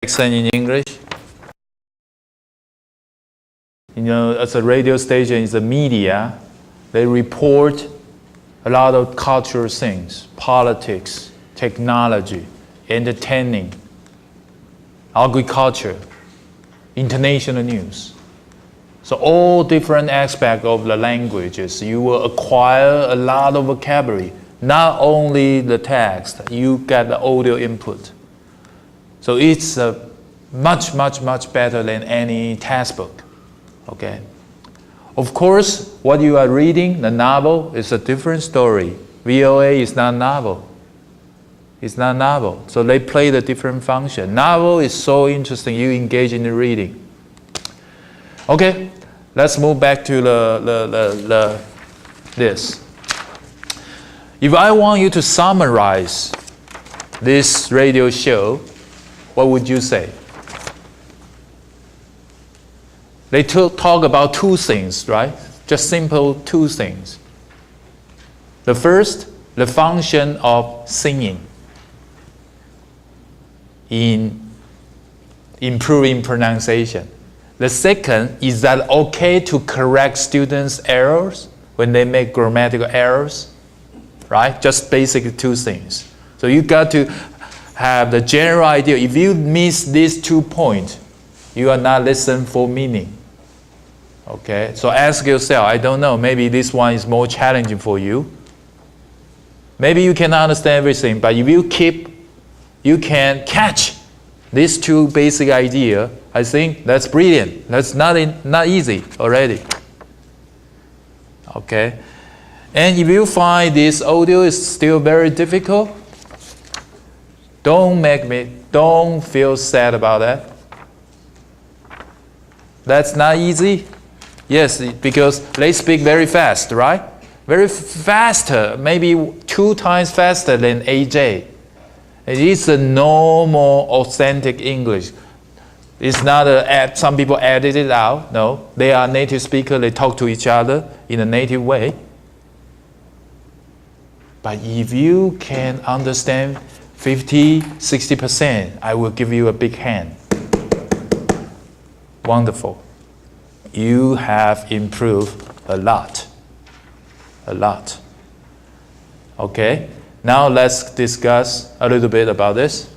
accent in English. You know, as a radio station, it's a media. They report a lot of cultural things, politics, technology, entertaining, agriculture, international news. So all different aspects of the languages, you will acquire a lot of vocabulary. Not only the text, you get the audio input. So it's much better than any textbook. Okay. Of course, what you are reading, the novel, is a different story. VOA is not novel. It's not novel. So they play the different function. Novel is so interesting, you engage in the reading. Okay, let's move back to this. If I want you to summarize this radio show, what would you say? They talk about two things, right? Just simple two things. The first, the function of singing in improving pronunciation. The second, is that okay to correct students' errors when they make grammatical errors? Right? Just basic two things. So you got to have the general idea. If you miss these 2 points, you are not listening for meaning. Okay? So ask yourself, I don't know, maybe this one is more challenging for you. Maybe you cannot understand everything, but if you can catch these two basic ideas, I think that's brilliant. That's not easy already. Okay? And if you find this audio is still very difficult, don't feel sad about that. That's not easy. Yes, because they speak very fast, right? Very faster, maybe 2 times faster than AJ. It is a normal, authentic English. It's not some people edit it out. No, they are native speakers. They talk to each other in a native way. But if you can understand 50, 60%, I will give you a big hand. Wonderful. You have improved a lot. A lot. Okay, now let's discuss a little bit about this.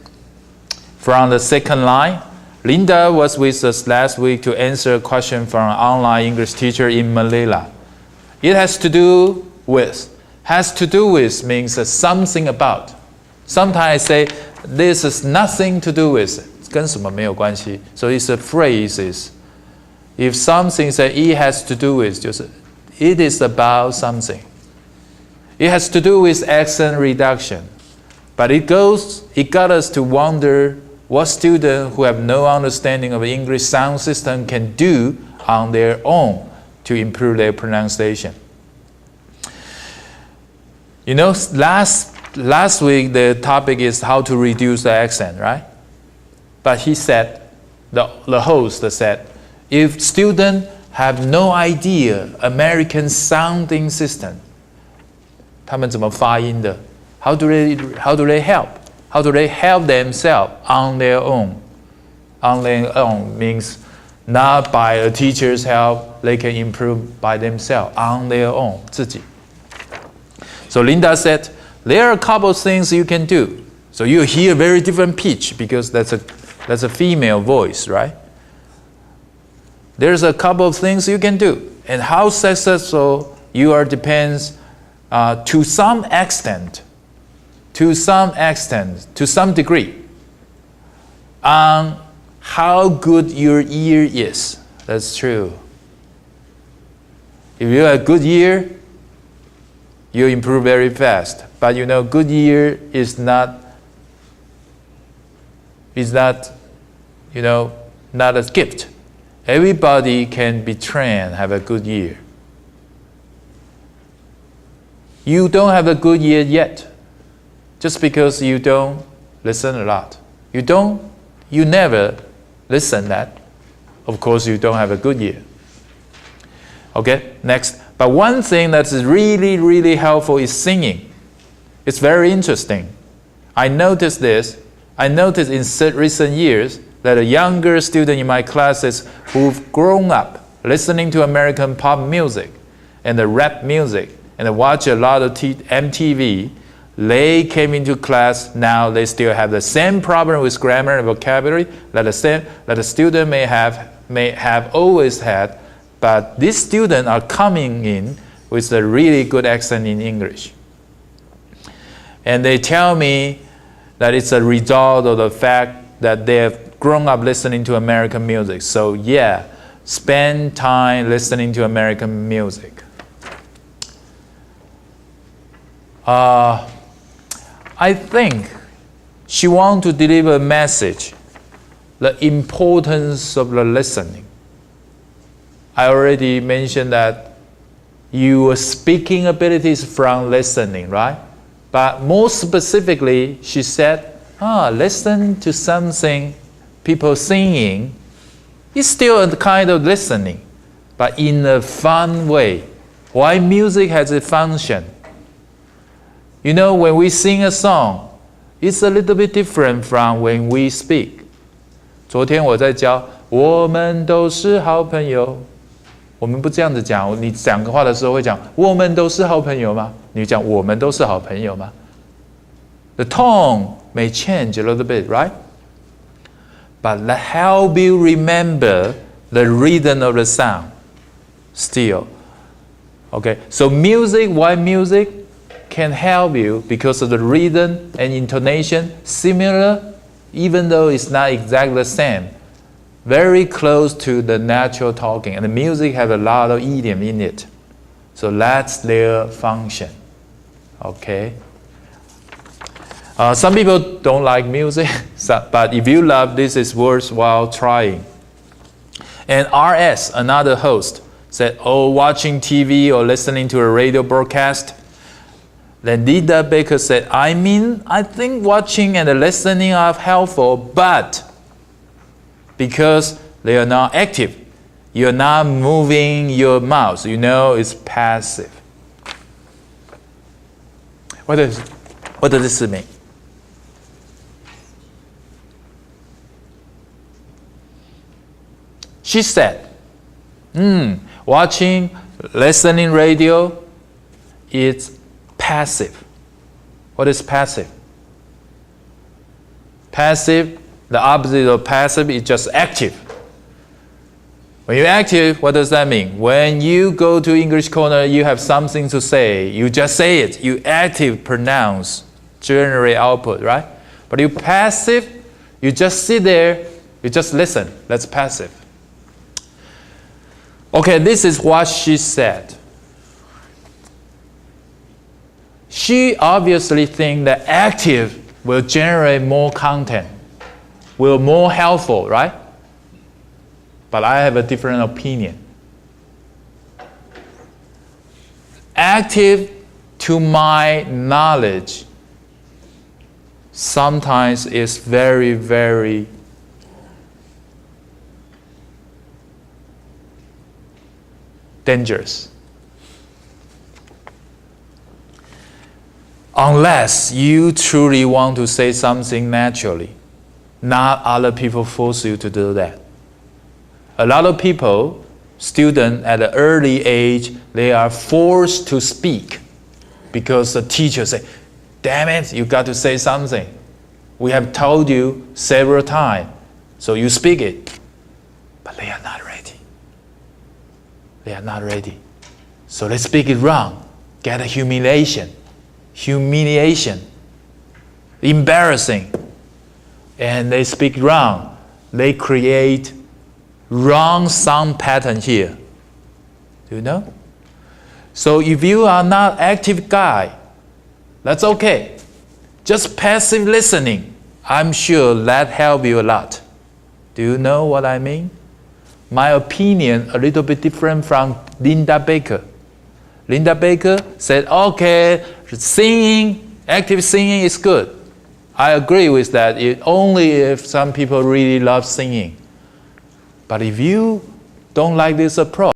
From the second line, Linda was with us last week to answer a question from an online English teacher in Manila. It has to do with means something about. Sometimes I say, this is nothing to do with, 跟什么没有关系. So it's a phrase. If something say it has to do with, 就是 it is about something. It has to do with accent reduction. But it got us to wonder what students who have no understanding of the English sound system can do on their own to improve their pronunciation. You know, last week the topic is how to reduce the accent, right? But he said, the host said, if students have no idea American sounding system, 他们怎么发音的? How do they help? How do they help themselves on their own? On their own means not by a teacher's help, they can improve by themselves, on their own, 自己. So Linda said, there are a couple of things you can do. So you hear very different pitch because that's a female voice, right? There's a couple of things you can do. And how successful you are depends to some extent, to some degree, on how good your ear is. That's true. If you have a good ear, you improve very fast. But you know, good ear is not not a gift. Everybody can be trained, have a good ear. You don't have a good ear yet, just because you don't listen a lot. You never listen that. Of course, you don't have a good ear. Okay, next. But one thing that is really helpful is singing. It's very interesting. I noticed in recent years, that a younger student in my classes who've grown up listening to American pop music and the rap music and watch a lot of MTV, they came into class, now they still have the same problem with grammar and vocabulary that a student may have always had, but these students are coming in with a really good accent in English. And they tell me that it's a result of the fact that they have grown up listening to American music. So yeah, spend time listening to American music. I think she wants to deliver a message, the importance of the listening. I already mentioned that your speaking abilities from listening, right? But more specifically, she said, listen to something, people singing, it's still a kind of listening, but in a fun way. Why music has a function? You know, when we sing a song, it's a little bit different from when we speak. 昨天我在教，我们都是好朋友。我们不这样子讲，你讲个话的时候会讲，我们都是好朋友吗？你讲我们都是好朋友吗？ The tone may change a little bit, right? But that help you remember the rhythm of the sound still. Okay, so music, why music can help you because of the rhythm and intonation, similar, even though it's not exactly the same. Very close to the natural talking, and the music have a lot of idiom in it. So that's their function. Okay. Some people don't like music, but if you love this, it's worthwhile trying. And RS, another host, said, watching TV or listening to a radio broadcast. Then Linda Baker said, I think watching and listening are helpful, but because they are not active, you're not moving your mouth, it's passive. What does this mean? She said, watching, listening radio, it's passive. What is passive? Passive, the opposite of passive is just active. When you're active, what does that mean? When you go to English Corner, you have something to say. You just say it. You active, pronounce, generate output, right? But you passive, you just sit there, you just listen. That's passive. Okay, this is what she said. She obviously thinks that active will generate more content, will more helpful, right? But I have a different opinion. Active, to my knowledge, sometimes is very, very dangerous. Unless you truly want to say something naturally, not other people force you to do that. A lot of people, students at an early age, they are forced to speak because the teacher say, damn it, you got to say something. We have told you several times, so you speak it. But they are not ready. They are not ready. So they speak it wrong, get a humiliation, embarrassing. And they speak wrong. They create wrong sound pattern here. Do you know? So if you are not active guy, that's okay. Just passive listening, I'm sure that helps you a lot. Do you know what I mean? My opinion a little bit different from Linda Baker. Linda Baker said, okay, singing, active singing is good. I agree with that, only if some people really love singing. But if you don't like this approach,